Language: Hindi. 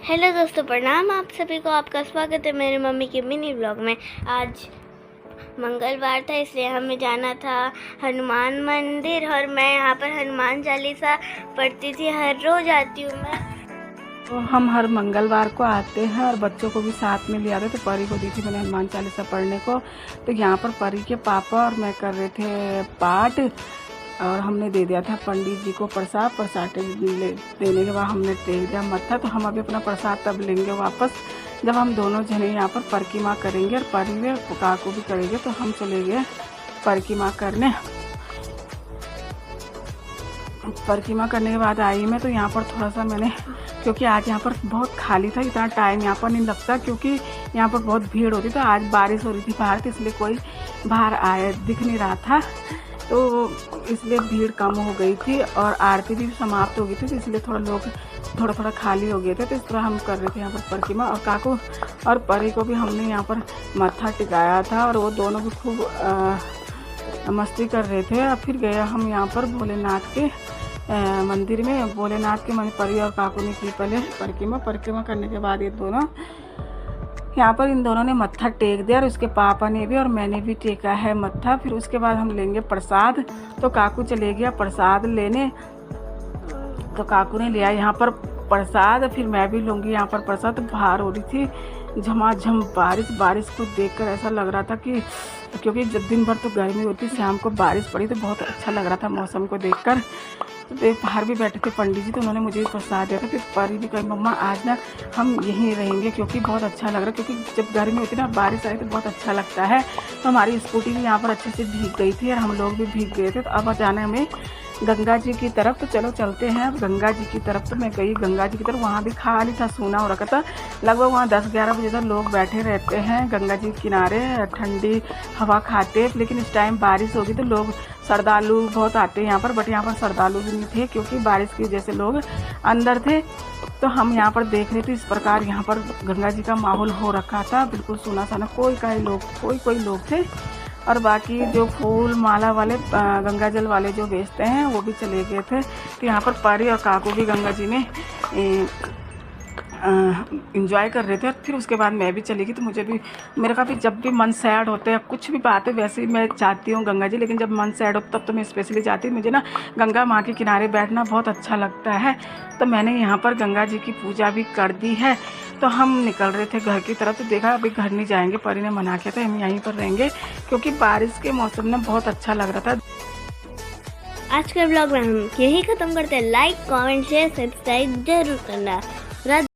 हेलो दोस्तों, प्रणाम आप सभी को। आपका स्वागत है मेरी मम्मी के मिनी ब्लॉग में। आज मंगलवार था, इसलिए हमें जाना था हनुमान मंदिर और मैं यहाँ पर हनुमान चालीसा पढ़ती थी। हर रोज़ आती हूँ मैं। तो हम हर मंगलवार को आते हैं और बच्चों को भी साथ में ले आते। तो परी को दी थी मैंने हनुमान चालीसा पढ़ने को। तो यहाँ पर परी के पापा और मैं कर रहे थे पाठ और हमने दे दिया था पंडित जी को प्रसाद देने के बाद हमने टेक दिया मत्था। तो हम अभी अपना प्रसाद तब लेंगे वापस जब हम दोनों जने यहाँ पर परिक्रमा करेंगे और परी में काकू भी करेंगे। तो हम चले गए परिक्रमा करने। परिक्रमा करने के बाद आई मैं, तो यहाँ पर थोड़ा सा मैंने, क्योंकि आज यहाँ पर बहुत खाली था, इतना टाइम यहाँ पर नहीं लगता क्योंकि यहाँ पर बहुत भीड़ होती। तो आज बारिश हो रही थी बाहर, तो इसलिए कोई बाहर आए दिख नहीं रहा था, तो इसलिए भीड़ कम हो गई थी और आरती भी समाप्त हो गई थी। तो इसलिए थोड़ा थोड़ा खाली हो गए थे। तो इस तरह हम कर रहे थे यहाँ पर परिक्रमा। और काकू और परी को भी हमने यहाँ पर मत्था टिकाया था और वो दोनों भी खूब मस्ती कर रहे थे। और फिर गए हम यहाँ पर भोलेनाथ के मंदिर में। भोलेनाथ के मंदिर परी और काकू ने की पहले परिक्रमा करने के बाद ये दोनों यहाँ पर इन दोनों ने मत्था टेक दिया और उसके पापा ने भी और मैंने भी टेका है मत्था। फिर उसके बाद हम लेंगे प्रसाद। तो काकू चले गया प्रसाद लेने। तो काकू ने लिया यहाँ पर प्रसाद, फिर मैं भी लूँगी यहाँ पर प्रसाद। तो बाहर हो रही थी झमाझम बारिश को देखकर ऐसा लग रहा था कि, क्योंकि जब दिन भर तो गर्मी होती, शाम को बारिश पड़ी तो बहुत अच्छा लग रहा था मौसम को देखकर। तो बाहर भी बैठे थे पंडित जी, तो उन्होंने मुझे भी प्रसाद दिया था। फिर परी भी कही मम्मा आज ना हम यहीं रहेंगे क्योंकि बहुत अच्छा लग रहा है, क्योंकि जब गर्मी होती है ना बारिश आई तो बहुत अच्छा लगता है। तो हमारी स्कूटी भी यहाँ पर अच्छे से भीग गई थी और हम लोग भी भीग गए थे। तो अब जाना है हमें गंगा जी की तरफ। तो चलो चलते हैं अब गंगा जी की तरफ। तो मैं गई गंगा जी की तरफ, वहाँ भी खाली था, सूना हो रखा था। लगभग वहाँ 10-11 बजे तक लोग बैठे रहते हैं गंगा जी के किनारे, ठंडी हवा खाते। लेकिन इस टाइम बारिश होगी तो लोग श्रद्धालु बहुत आते हैं यहाँ पर, बट यहाँ पर श्रद्धालु भी नहीं थे क्योंकि बारिश की वजह से लोग अंदर थे। तो हम यहाँ पर देख रहे थे, इस प्रकार यहाँ पर गंगा जी का माहौल हो रखा था, बिल्कुल सूना साना, कोई लोग थे। और बाकी जो फूल माला वाले गंगा जल वाले जो बेचते हैं वो भी चले गए थे। तो यहाँ पर परी और काकू भी गंगा जी में इंजॉय कर रहे थे। और फिर उसके बाद मैं भी चली गई। तो मुझे भी, मेरे का भी जब भी मन सैड होता है, कुछ भी बात है, वैसे ही मैं चाहती हूँ गंगा जी। लेकिन जब मन सैड हो तब तो मैं स्पेशली चाहती हूँ, मुझे ना गंगा माँ के किनारे बैठना बहुत अच्छा लगता है। तो मैंने यहाँ पर गंगा जी की पूजा भी कर दी है। तो हम निकल रहे थे घर की तरफ। तो देखा अभी घर नहीं जाएंगे, परी ने मना किया था, हम यहीं पर रहेंगे क्योंकि बारिश के मौसम में बहुत अच्छा लग रहा था। आज के ब्लॉग में हम यही ख़त्म करते हैं। लाइक, कमेंट, शेयर, सब्सक्राइब जरूर करना।